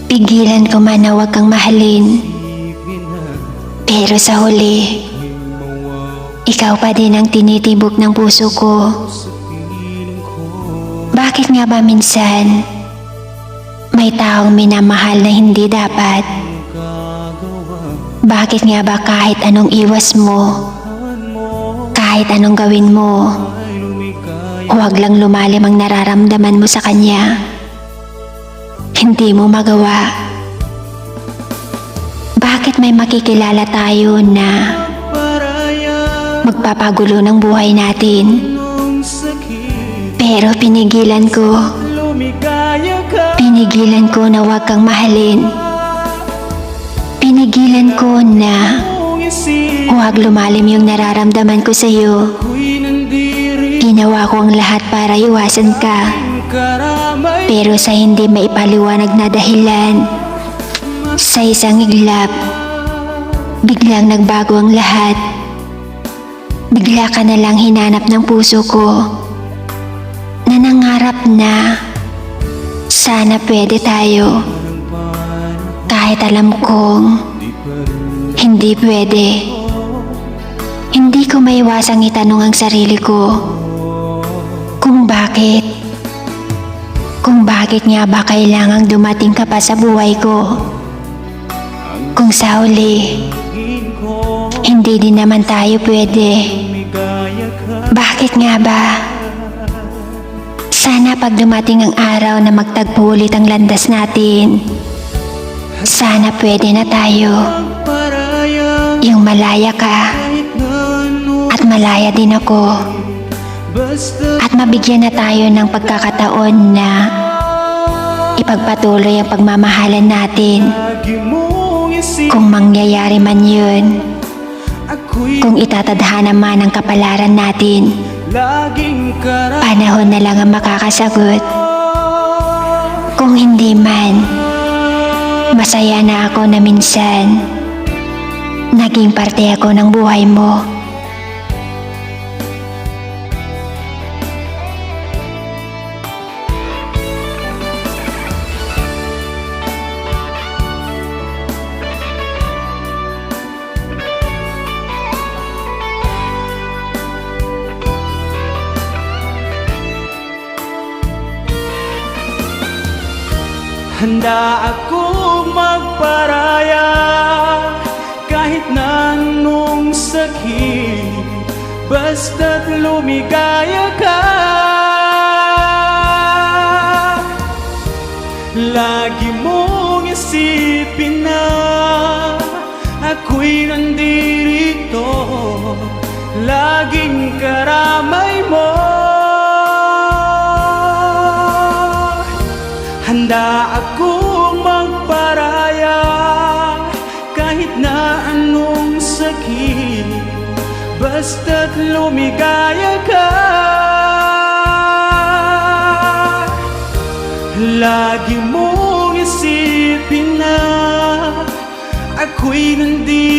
Pigilan ko man na huwag kang mahalin, pero sa huli, ikaw pa din ang tinitibok ng puso ko. Bakit nga ba minsan may taong minamahal na hindi dapat? Bakit nga ba kahit anong iwas mo, kahit anong gawin mo, huwag lang lumalim ang nararamdaman mo sa kanya? Hindi mo magawa. Bakit may makikilala tayo na magpapagulo ng buhay natin? Pero pinigilan ko na huwag kang mahalin. Pinigilan ko na huwag lumalim yung nararamdaman ko sa'yo. Ginawa ko ang lahat para iwasan ka, pero sa hindi maipaliwanag na dahilan, sa isang iglap, biglang nagbago ang lahat. Bigla ka na lang hinanap ng puso ko, na nangarap na sana pwede tayo. Kahit alam kong hindi pwede. Hindi ko maiwasang itanong ang sarili ko kung bakit nga ba kailangang dumating ka pa sa buhay ko, kung sa huli hindi din naman tayo pwede. Bakit nga ba? Sana pag dumating ang araw na magtagpo ulit ang landas natin, sana pwede na tayo. Yung malaya ka at malaya din ako, at mabigyan na tayo ng pagkakataon na ipagpatuloy ang pagmamahalan natin. Kung mangyayari man yun, kung itatadhana man ang kapalaran natin, panahon na lang ang makakasagot. Kung hindi man, masaya na ako na minsan naging parte ako ng buhay mo. Handa akong magparaya kahit na anong sakit, basta't lumigaya ka. Lagi mong isipin na ako'y nandirito, laging karamay mo. Handa akong magparaya kahit na anong sakit, basta't lumigaya ka. Lagi mong isipin na ako'y nandito,